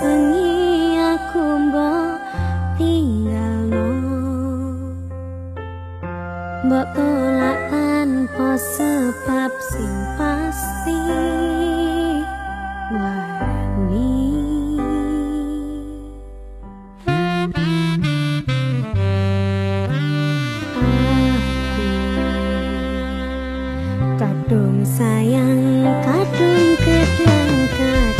bengi aku mbok tinggalno, mbok tolak tanpa sebab sing pasti wani. Kadung sayang, kadung kadang-kadang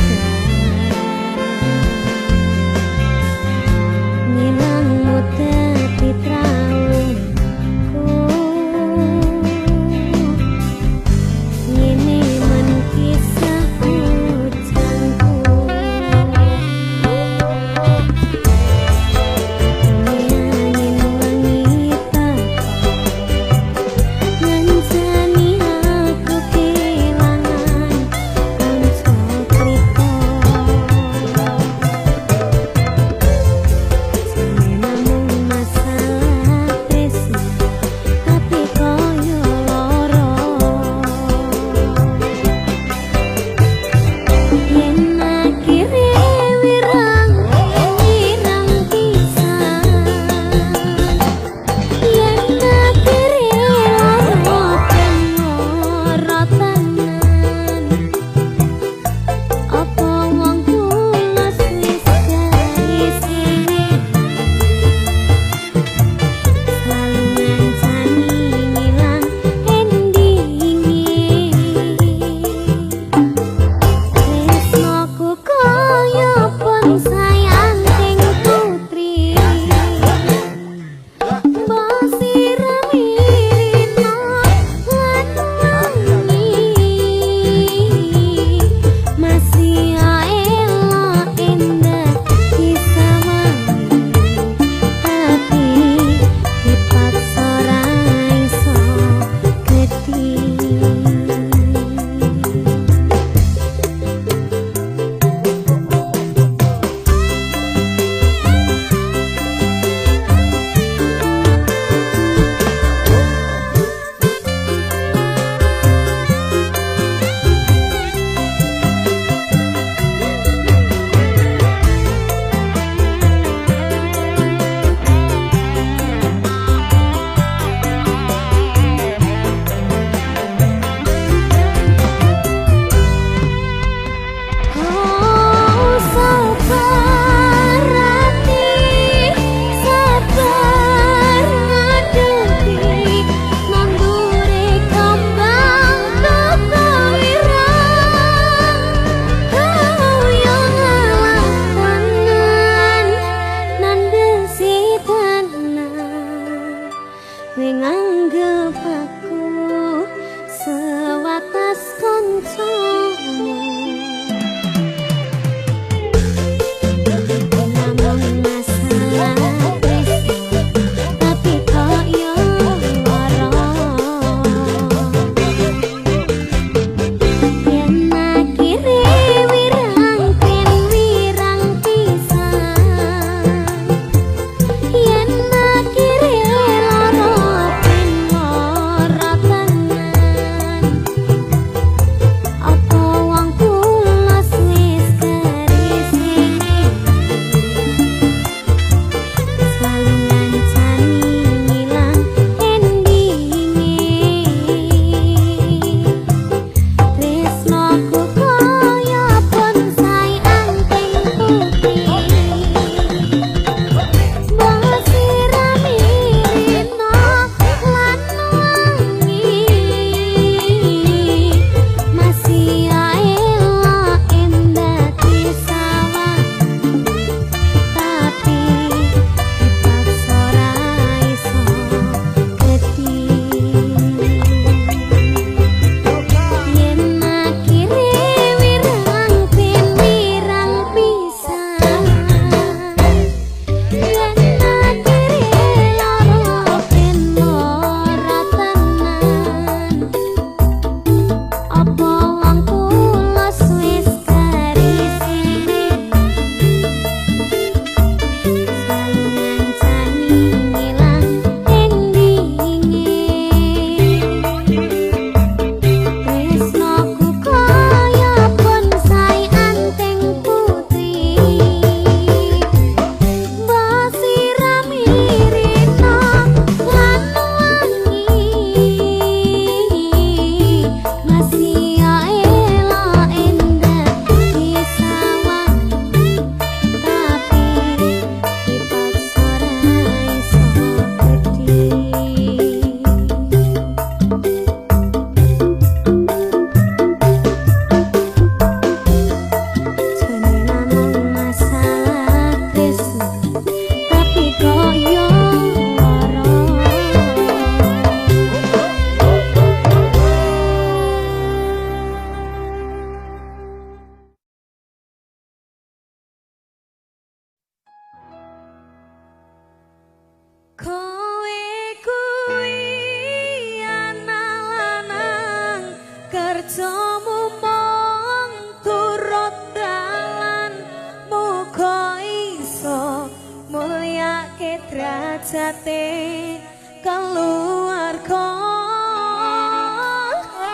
derajate keluarga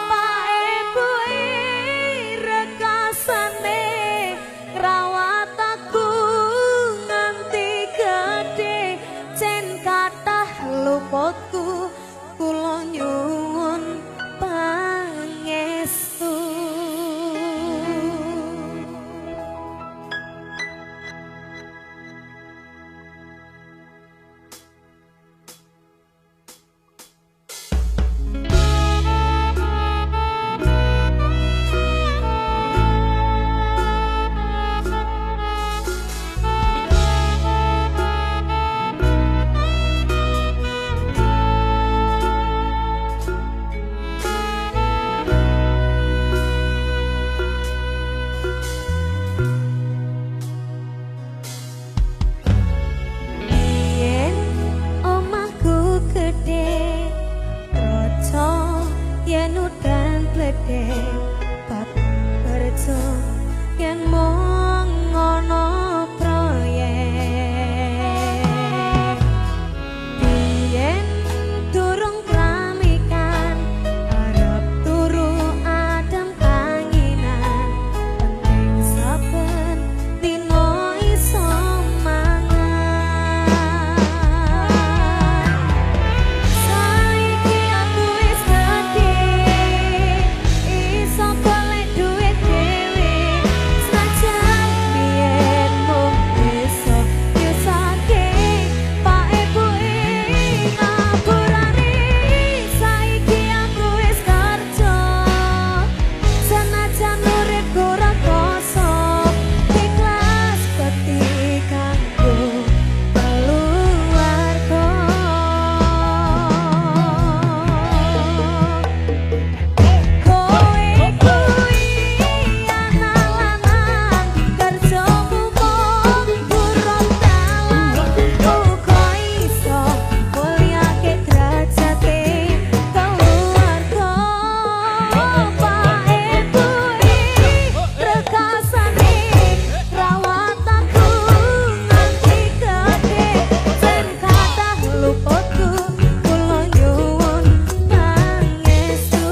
Pak Ibu rekasane rawat aku nganti gede jen kathah luputku kula nyuwun pangestu. Pat kerja yen mung ngono proyek yen durung pramikan arep turu adem panginan penting saben dino iso mangan saiki aku wis gede iso golek duit dhewe senajan biyen mung iso nyusake Pak Ibu ngaburani saiki aku wis kerja senajan urip ora kosong ikhlas ketika ku keluarga kowe kuwi anak lanang kerjamu mung burung dalang uga iso mulyake derajate keluarga Pak Ibu rekasane rawat aku nganti gede jen kathah luputku kula nyuwun pangestu.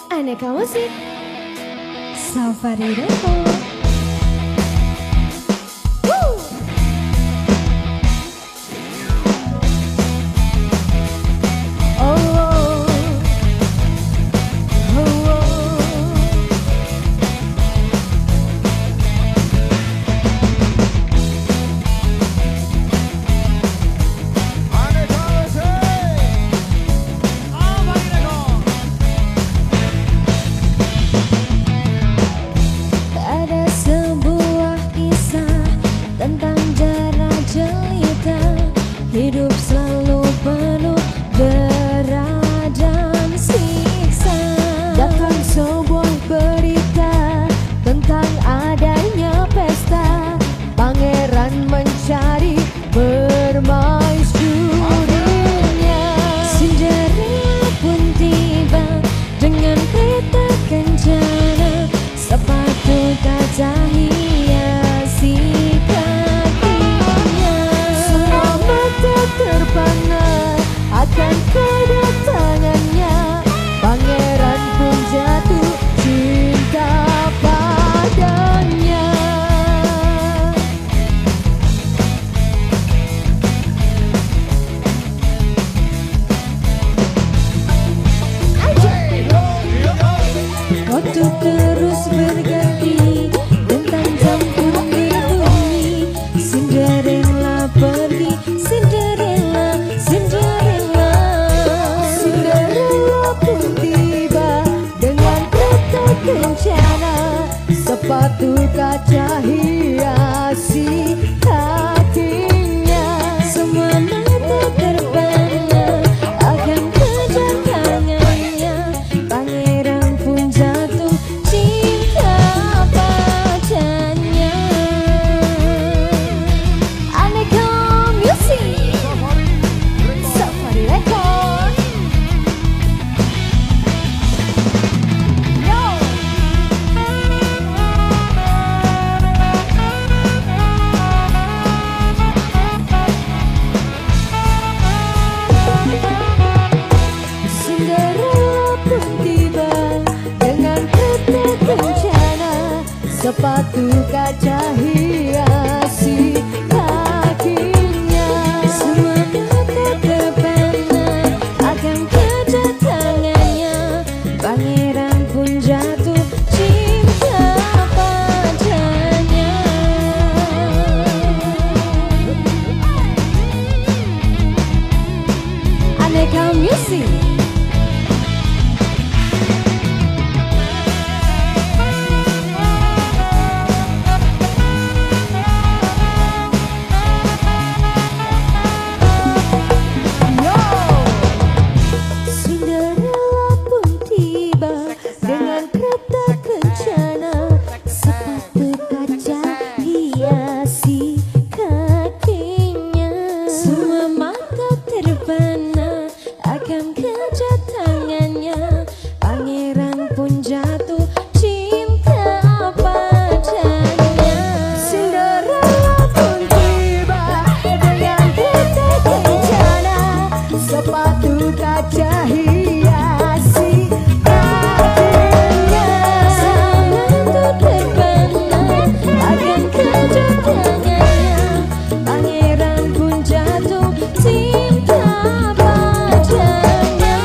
Aneka Musik Safari Record. Hidup selalu penuh berat dan siksa. Datang sebuah berita tentang adanya pesta. Pangeran mencari permaisurinya. Cinderella pun tiba dengan kereta kencana. Sepatu kaca hiasi terpana akan kedatangannya. Pangeran pun jatuh cinta padanya. Waktu terus berganti tentang jam pun berbunyi. Cinderella pergi, Cinderella pun tiba dengan kereta kencana. Sepatu kaca hiasi kakinya. Semua mata terpana akan kedatangannya. Pangeran pun jatuh cinta padanya. Aneka Musik Safari Record. Yo. Cinderella pun tiba dengan kereta kencana. Sepatu kaca hiasi kakinya. Semua mata terpana akan kedatangannya. Pangeran pun jatuh cinta padanya. Aneka Musik. Cinderella pun tiba dengan kereta kencana. Sepatu kaca hiasi kakinya. Semua mata terpana akan kedatangannya. Pangeran pun jatuh cinta padanya. Cinderella pun tiba dengan kereta kencana. Sepatu kaca hiasi kakinya. Semua terpana akan kedatangannya. Pangeran pun jatuh cinta padanya.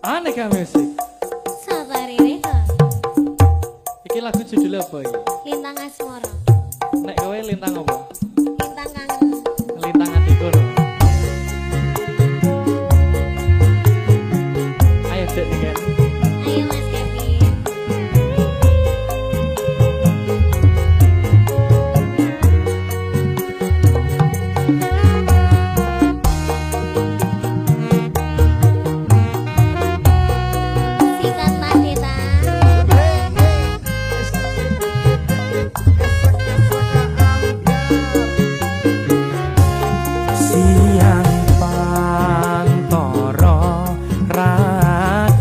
Aneka Musik. Safari Record. Iki lagu judulnya apa iki? Lintang Asmara. Nek kowe lintang apa? Lintang kangen. Lintang atikur. Ayo Dek nih kan. Ayo Mas Kevin.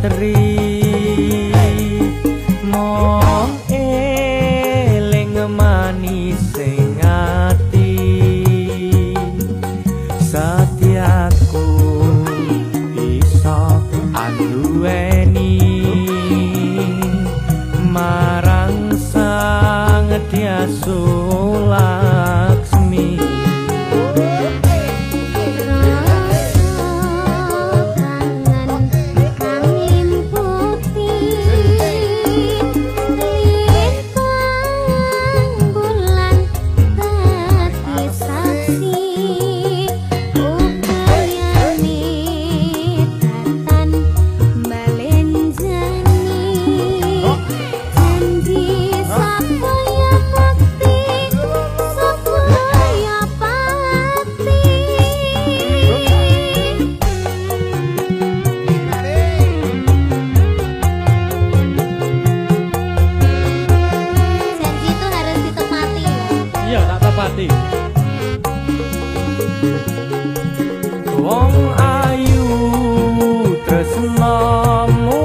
Putri mong eling manis sing ati setiaku bisa anduweni marang sang Diasu Laksmi. Wong ayu tresnamu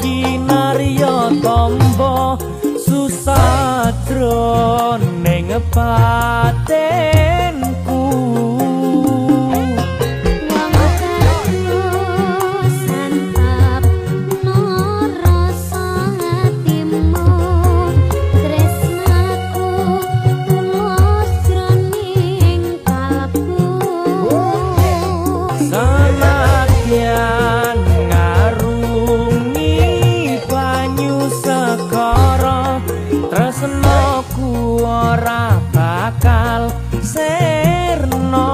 kinarya tombo susah jroning batenku. Tresnoku ora bakal sirna.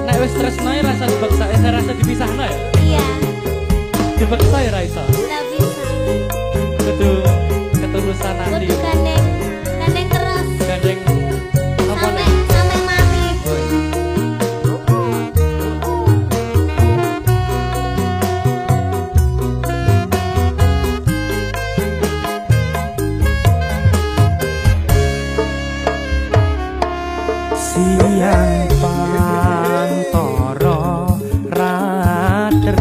Nek wis tresnae rasa dipaksa, rasa dipisahno ya? Iya. Dipaksa ya Raisa? Nggak bisa. Ketulusan nanti. Kudu gandeng terus. Gandeng apa Sampai nih? sampai mati. Siang pantoro ratri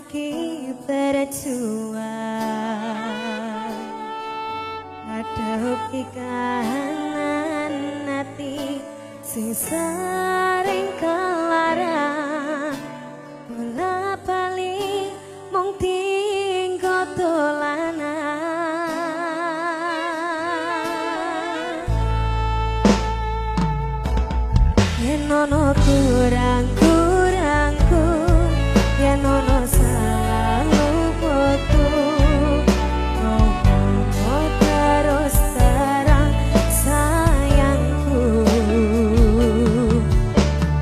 lagi berjuang ngadepi kahanan hati sing sering kelarang bola bali mung tinggal dolanan yen ono kurang-kurangku yen ono salah lupaku ngomong terus terang sayangku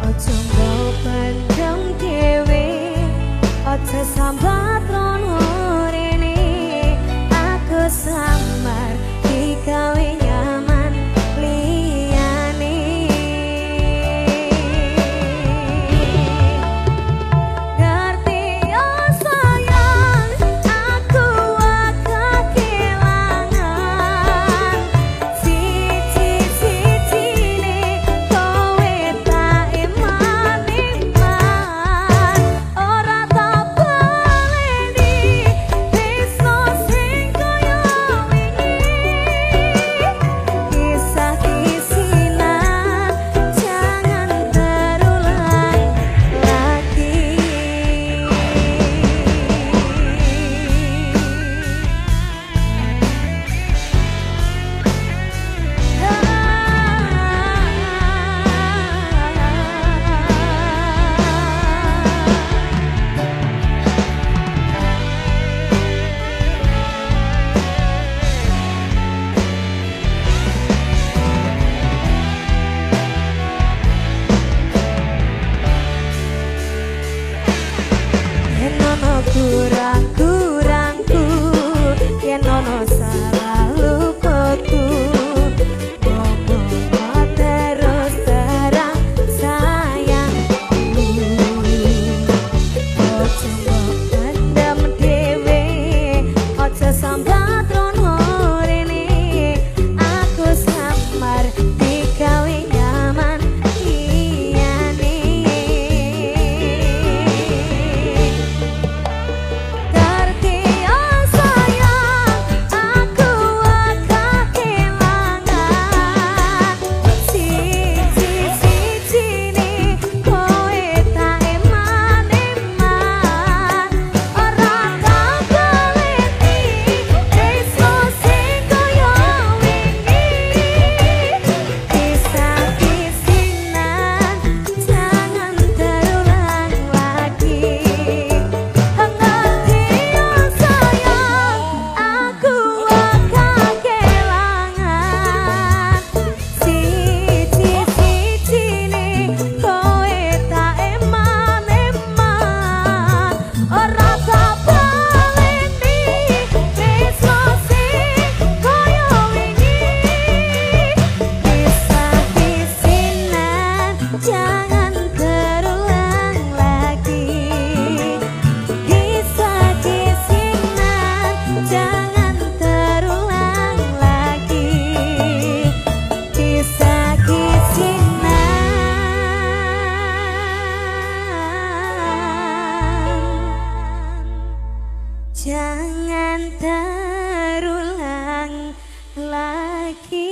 ojo mbok pendem dhewe ojo sambat rono rene aku samar digawe nyaman liyane ngerti yo sayang aku agak kelangan siji-sijine kowe tak iman-iman ora tak baleni bisa sing kaya wingi kisah kisinan jangan terulang lagi yen ono kurang-kurangku yen ono salah lupaku ngomong terus terang sayangku ojo mbok pendem dhewe ojo sambat rono rene aku samar digawe nyaman liyane ngerti yo sayang aku agak kelangan siji-sijine kowe tak eman-eman ora tak baleni bisa sing kaya wingi kisah kisinan jangan terulang lagi ngerti yo sayang aku agak kelangan siji-sijine kowe tak eman-eman ora tak baleni bisa sing kaya wingi kisah kisinan jangan terulang lagi kisah kisinan jangan terulang lagi kisah kisinan jangan terulang lagi.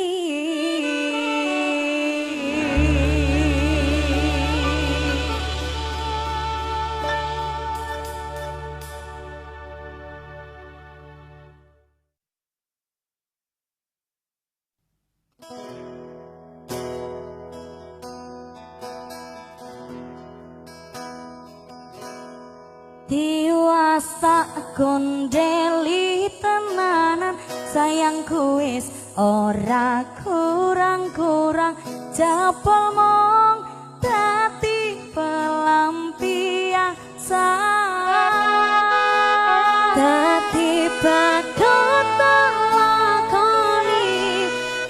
Tiwas tak kondeli tenanan sayangku wis ora kurang-kurang jabal mong dadi pelampiasan dadi bakal tak lakoni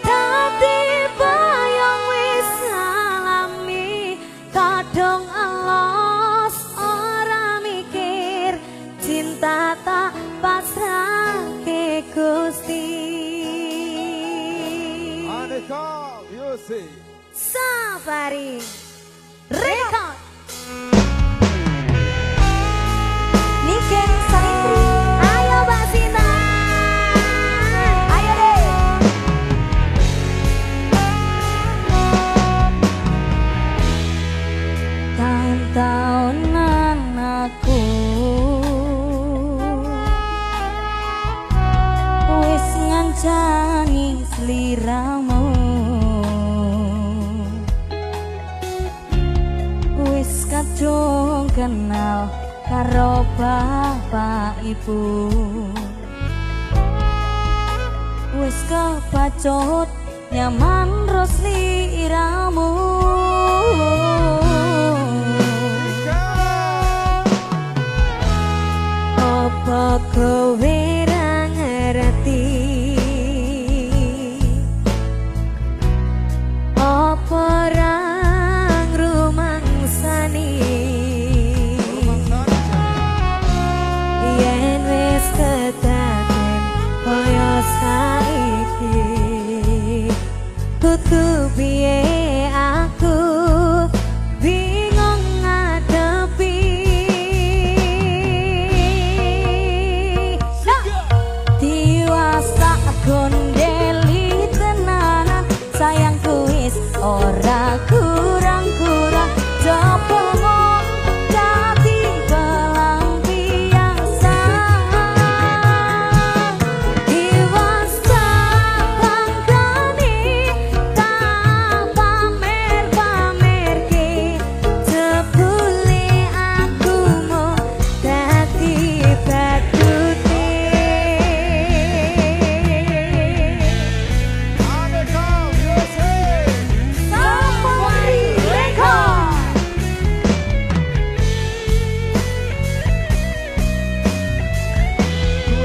dadi bayang wis alami kadung alos ora mikir cinta tak pasrahke Gusti Aneka Music Safari Record Nike kadung kenal karo bapak ibu. Wis kepacut nyaman rosli iramu. Apa kowe ra ngerti? Apa ra ngrumangsani? Yen wis kedaden kaya saiki, kudu piye aku bingung ngadepi. Diwasa gondeli tenanan, sayangku wis ora kurang-kurang. Coba mong dadi pelampiasan. Diwasa langkani tak pamer-pamerke, jebule aku mau dadi badute.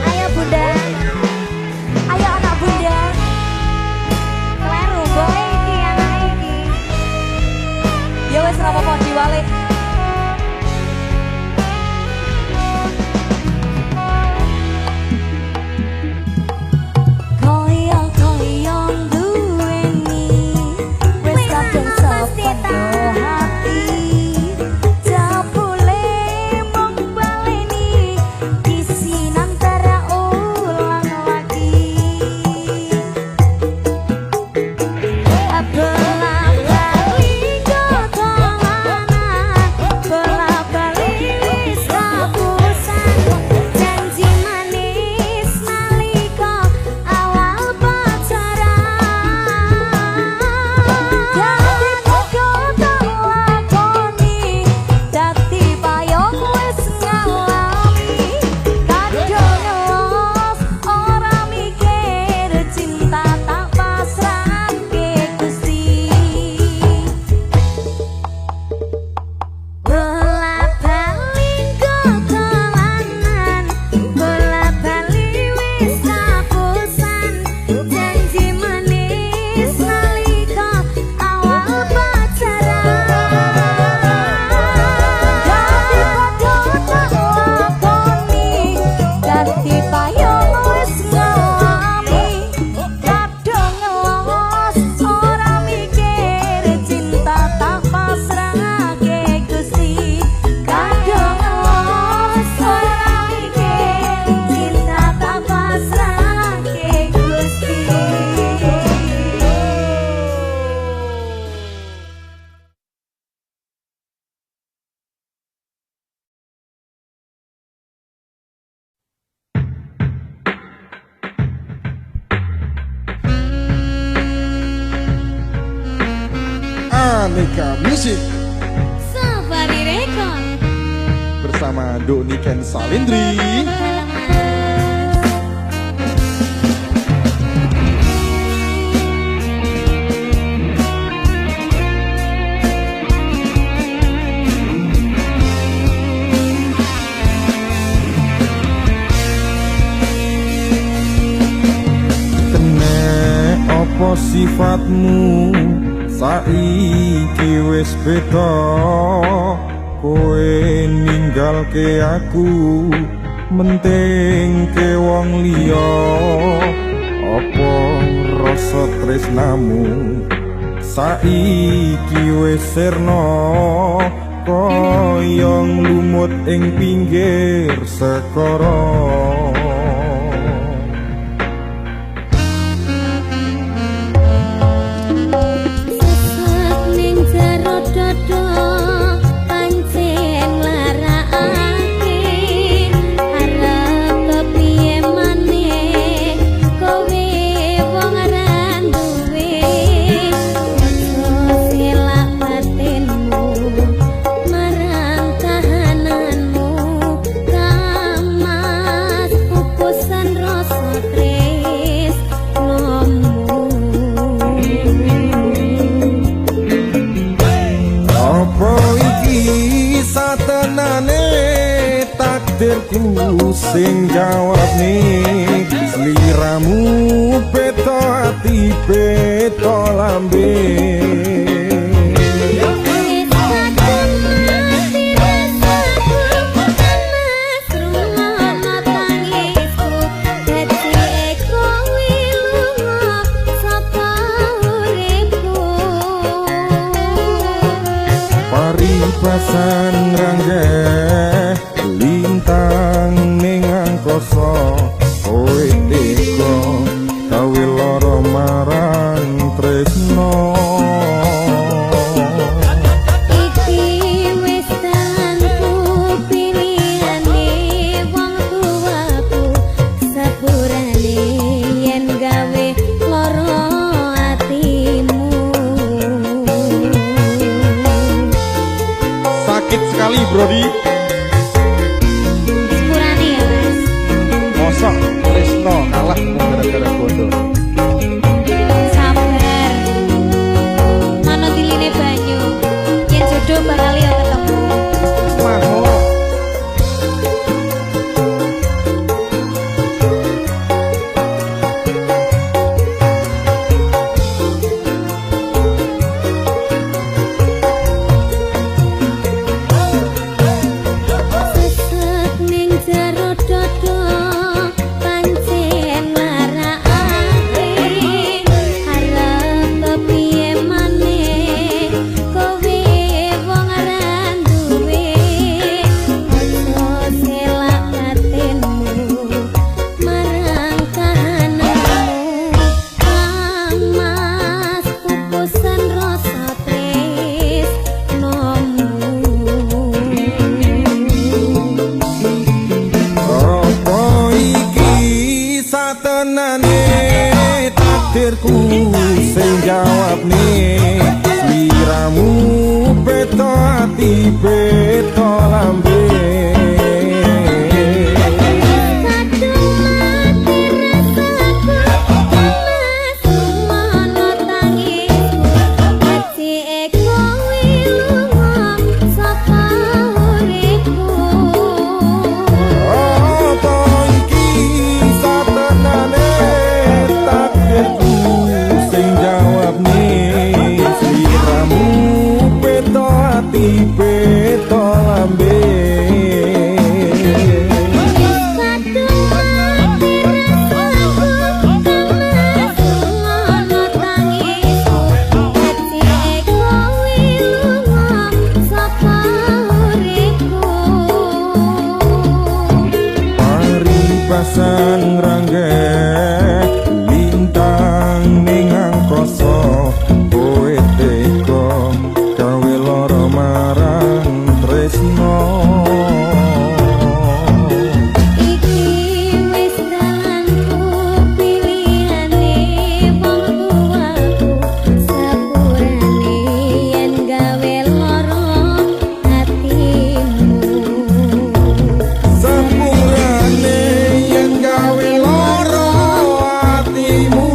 Ayo bunda, ayo anak bunda, kleru boy iki anak iki. Ya wis ora apa-apa diwalik. Koyong-koyong duweni wis kadung sependo hati. Jebule mung baleni isi nantara ulang lagi. Bola-bali kotolan, bola-bali wis kapusan. Janji manis nalika awal pacaran. Dadi koko tak lakoni, dadi payung wis ngalami. Kadung ngelos ora mikir, cinta tak pasrahke Gusti. Bola-bali kotolanan, bola-bali wis kapusan. Janji manis nalika awal pacaran. Dadi padha tak lakoni, dadi payung wis ngalami. Kadung ngelos ora mikir, cinta tak pasrahke Gusti. Kadung ngelos ora mikir, cinta tak pasrahke Gusti. Aneka Music Safari Record. bersama Doni Ken Salindri. Kene opo sifatmu saiki wis beda, kowe ninggalke aku menting ke wong liya. Apa rasa tresnamu saiki wis sirna, koyong lumut ing pinggir sekara. Sesek ning jero dodo pancen larakake, arep kepiye maneh kowe wong ra duwe. Ojo silak batinmu marani takdirku sing jawab nih sliramu beto ati beto lambe paribasan rangge lintang ning angkasa kowe teko gawe lara marang tresno iki wis tanku pilihane wong tuaku sepurane yen gawe lara atimu sakit sekali Brodi sepurane ya Mas mosok Tresno kalah gara-gara bodoh sabar mana diline banyu yen jodoh bakal ya ketemu mahal sesek ning jero dodo pancen marakake arep kepiye maneh kowe wong aran duwe aja selak batinmu marang kahananmu mas pupusan rasa tresnomu apa iki satenane takdirku sing jawab nih sliramu beto ati beto lambe apa iki satenane takdirku sing jawab nih sliramu beto ati beto lambe paribasan rangge lintang ning angkasa kowe teko gawe lara marang tresno iki wis dalanku pilihane wong tuaku sepurane yen gawe lara atimu sepurane yen gawe lara atimu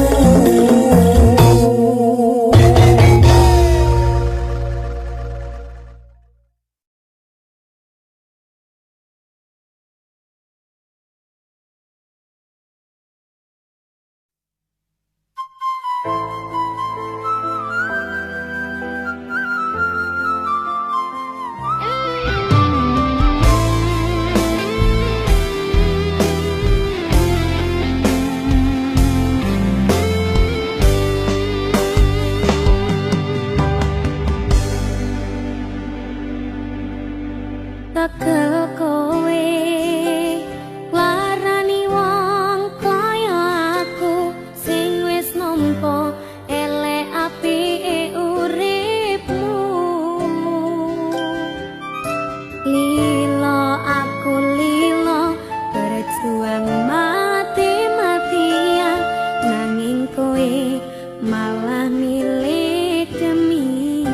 Tekel kowe larani wong kaya aku sing wis nampa elek apike uripmu lilo aku lilo berjuang mati-matian nanging kowe malah milih demikian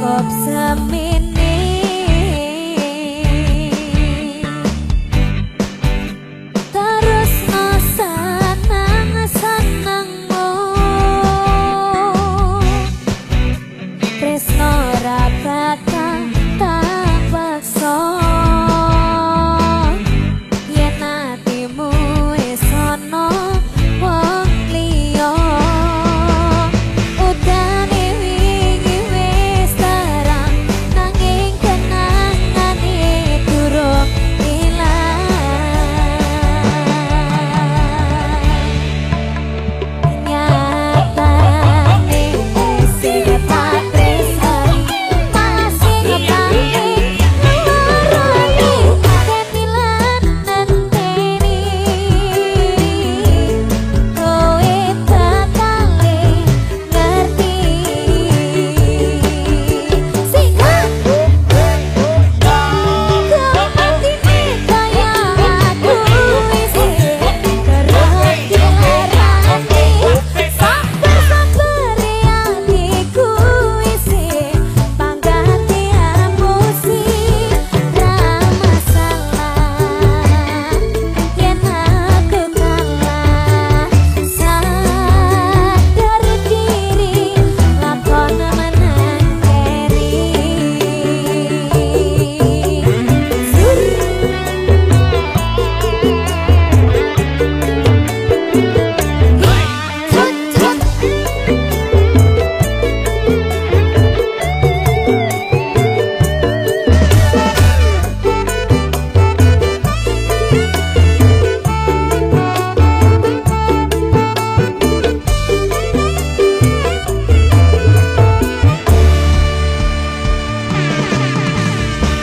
cukup semini terus no seneng-senengmu tresno ra bakal tak paksa yen atimu wis ana wong liya udane wingi wis terang nanging kenangane durung ilang nyatane sing tak tresnani malah sing pamit nurani ketilan nenteni kowe bakal ngerti sing kematine kaya aku wis kerati sabar-sabar atiku wis panggati amusi ra masalah yen aku kalah sadar diri lakon menang keri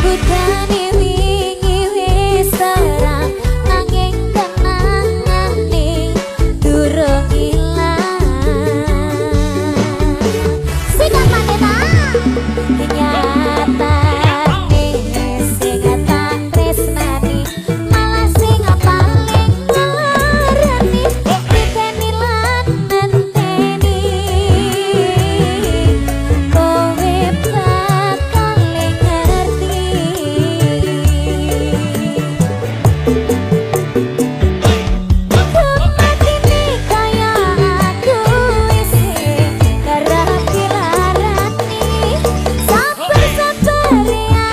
Budane wingi wis terang nanging kenangane durung ilang sikamane ta nyatane sing tak tresnani malah sing paling ngarani diteni lan nenteni kowe bakal ngerti kematine kaya aku wis kerati larani sabar-sabar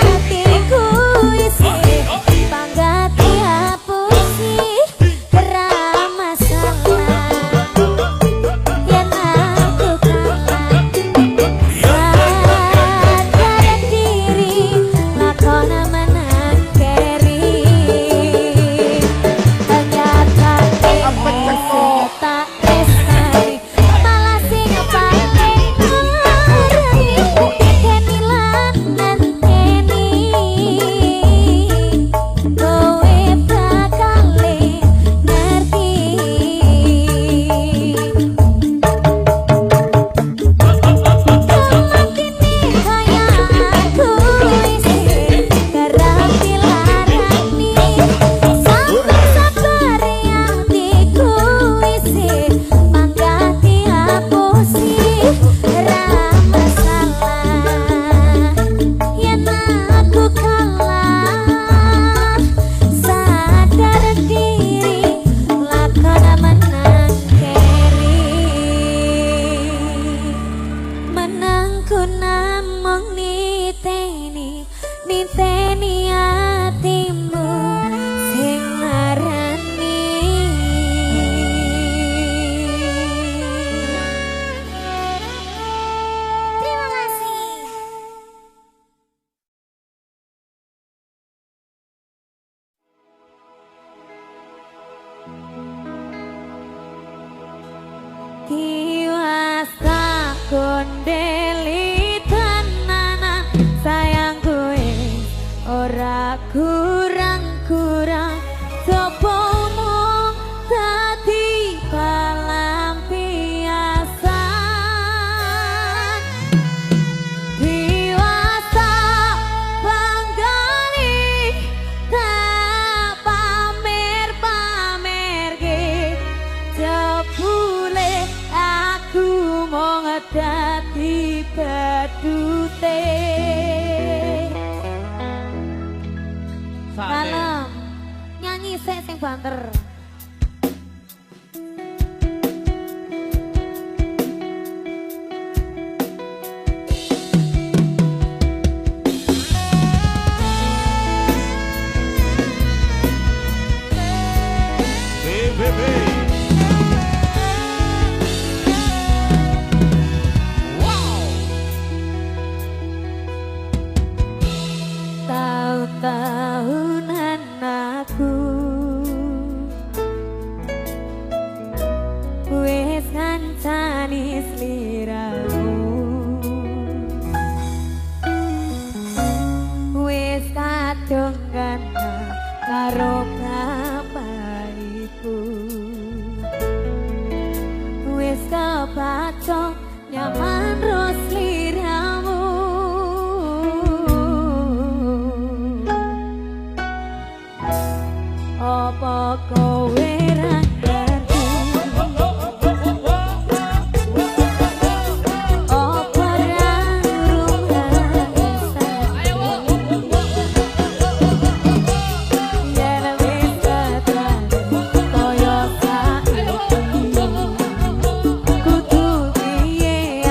atiku wis panggati apusi ra masalah yen aku kalah sadar diri lakon menang keri nyatane sing tak tresnani malah sing paling ngarani diteni lan nenteni kowe bakal ngerti kematine kaya aku wis kerati larani sabar-sabar atiku wis panggati apusi ra masalah yen aku kalah sadar diri lakon menang keri menangku namung niteni atimu sing ngarani terima kasih. Tiwas tak kondeli tenanan sayang gue ora kurang-kurang sopomu tadi pelampiasan diwasa banggali tak pamer-pamer jebule aku mau ngedati badut urute. Sane. Kalem nyanyi sing banter. Tahun-tahunan aku wis ngancani sliramu, wis kadung ganteng karo bapakku, wis kebaca nyaman ro sliramu. Apa kowe ra ngerti? Apa ra ngrungokno? Yen wis ketemu kaya saiki, kudu piye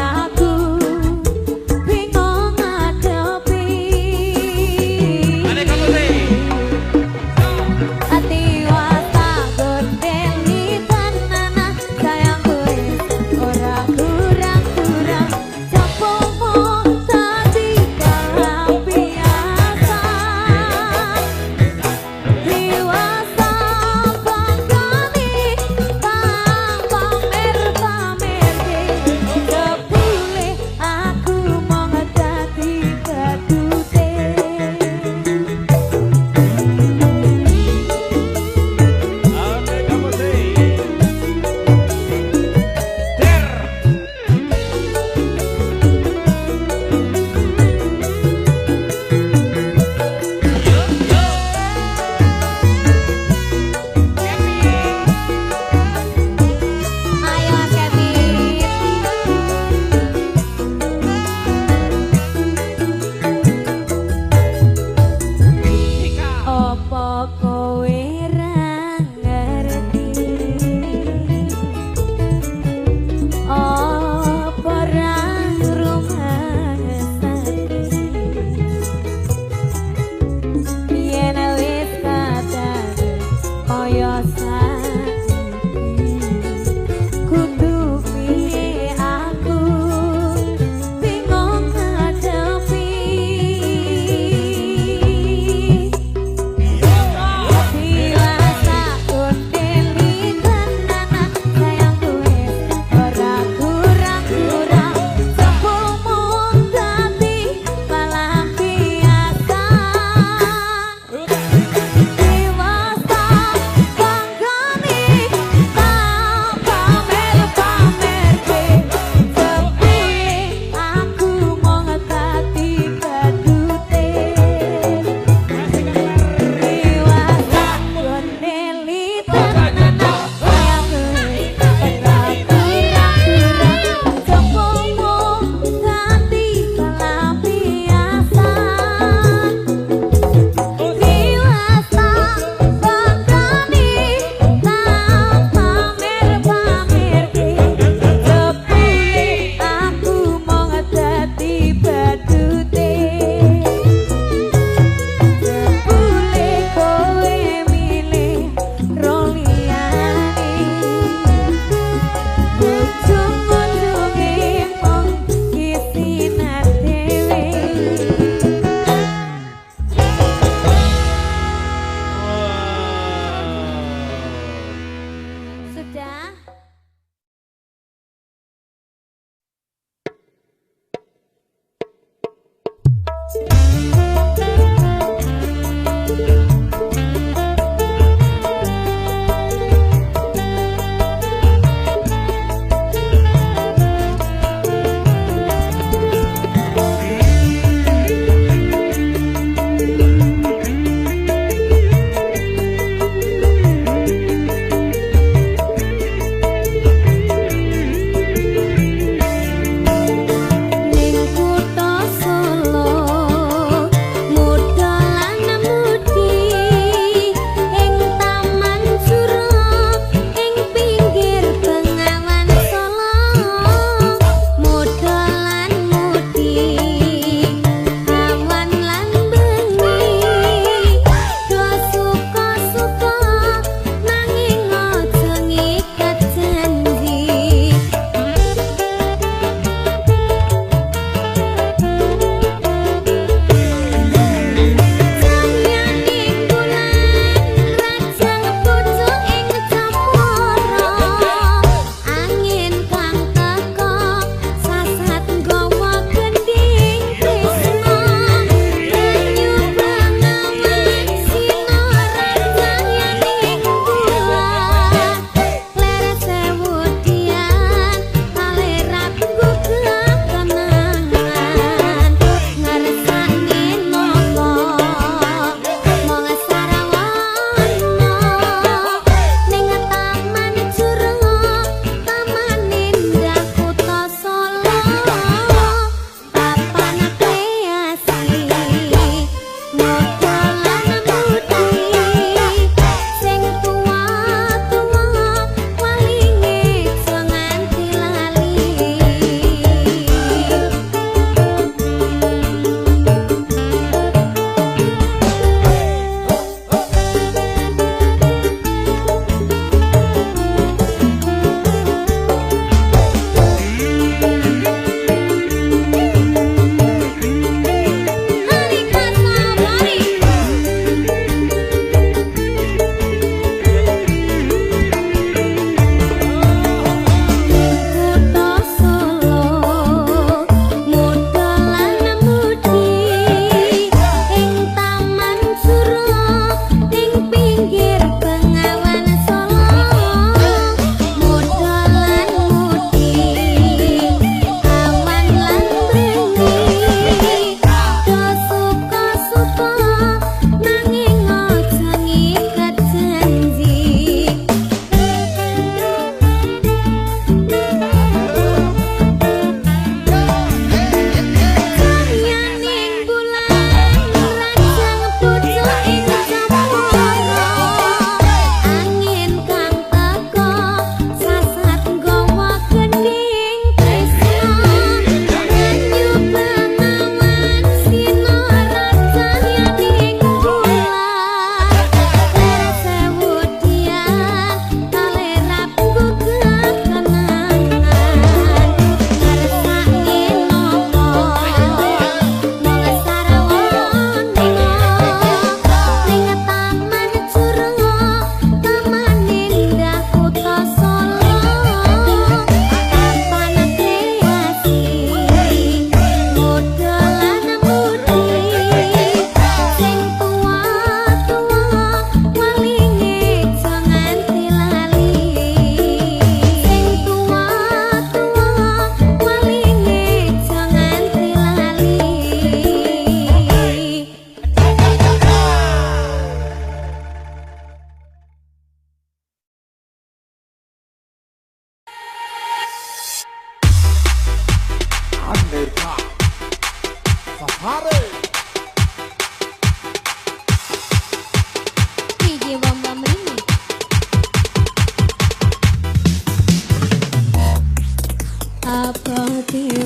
Andeka Safari DJ Bam Bam Rini. Apa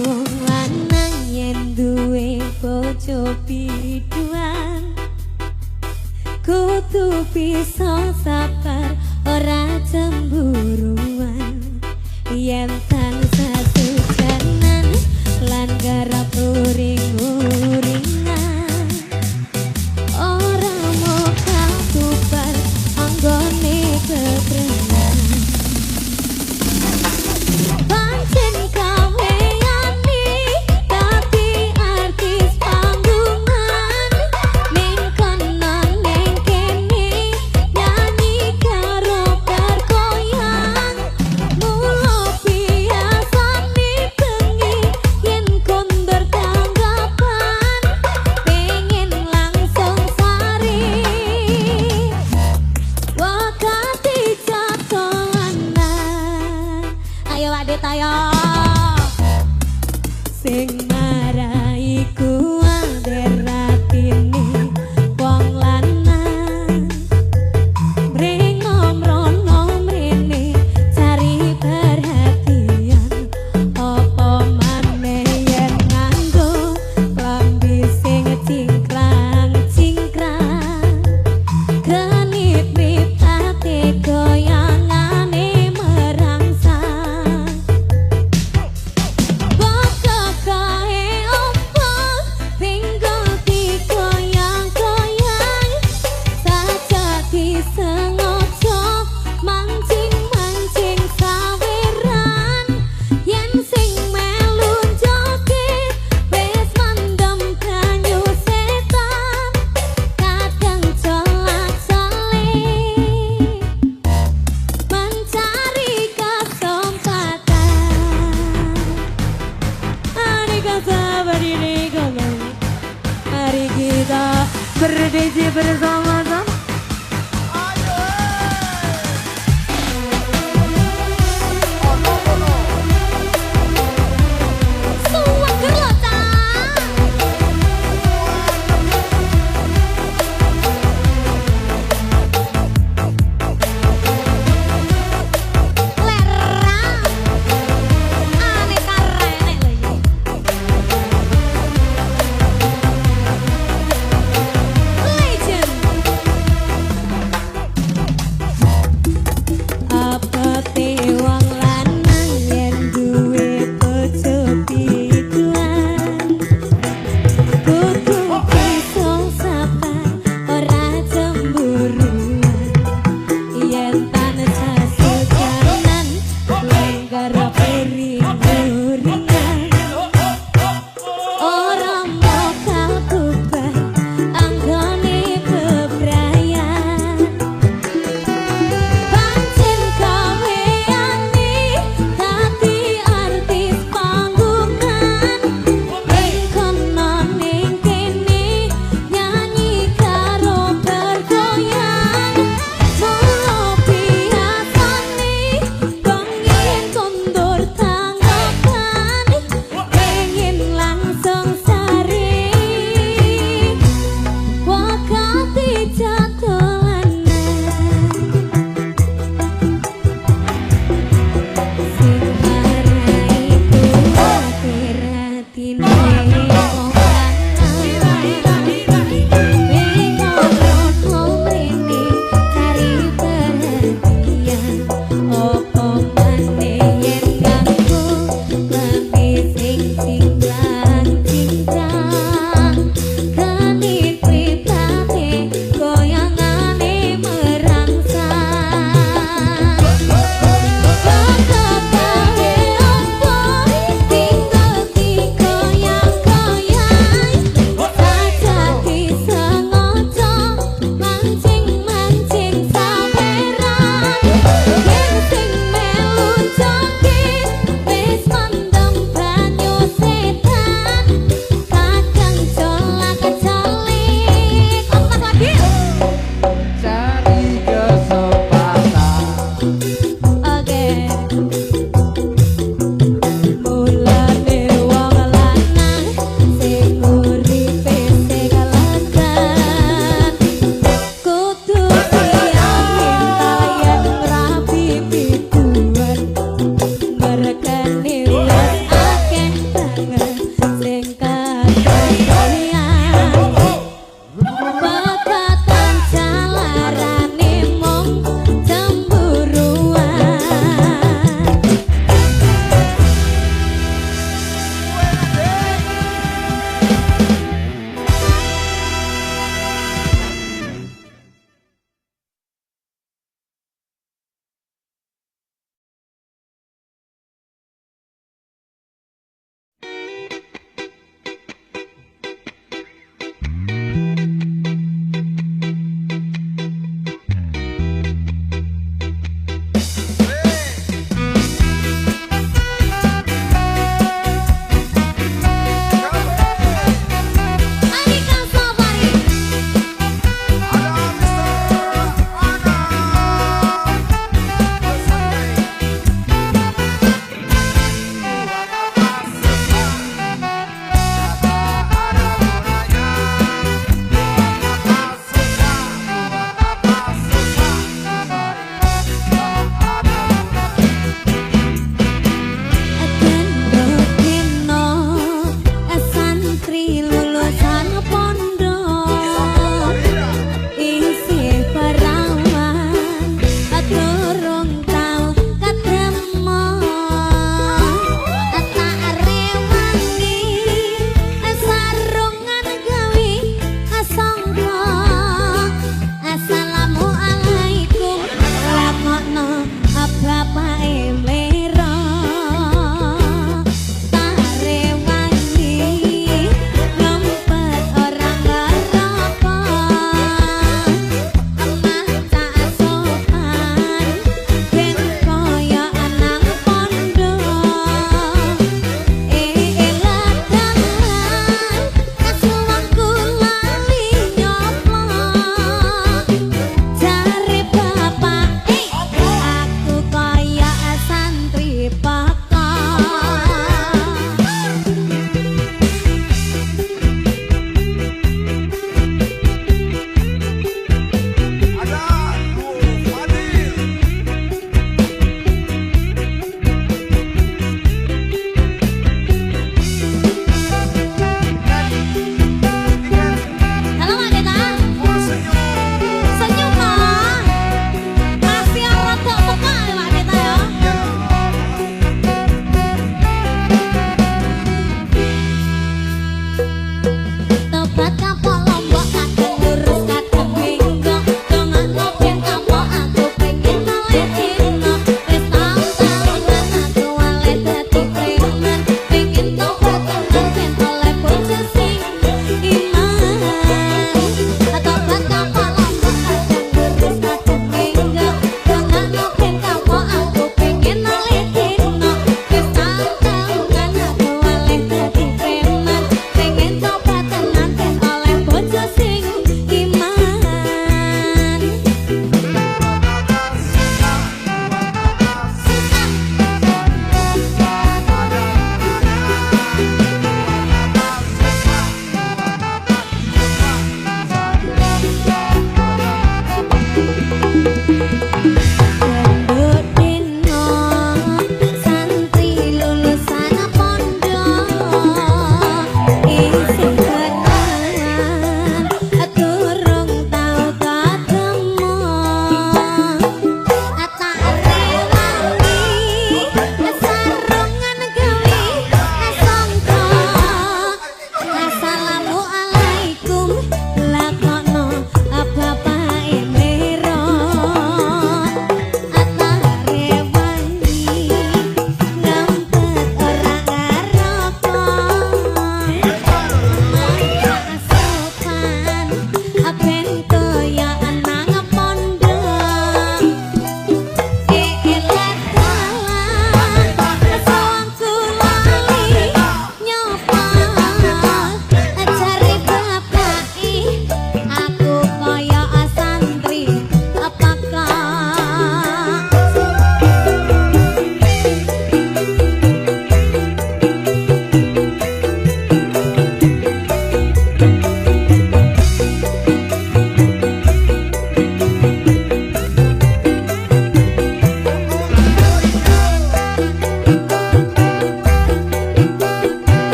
wong lanang yen duwe bojo biduan kudu bisa sabar ora cemburuan yen tansah sujanan lan garap uring-uringan ora mau kabubar anggone kebrenan pancen kaweyane dadi artis panggungan ning kono ning kene nyanyi karo bergoyang mula biasane bengi yen kondur tanggapan pengen langsung sari wakati jatuh ayo adit ayo sing marai kuwatir ratine wong lanang mrengom rono mrene cari perhatian apa maneh yen nganggo klambi sing cingkrang-cingkrang genit mripate goyangane merangsang bokok kae opo tinggal digoyang-goyang saja disengaja mancing-mancing saweran yen sing melu joget wis mendem banyu setan kadang colak-colik mencari kesempatan hari kata berdiri kembali hari kita berdiri bersama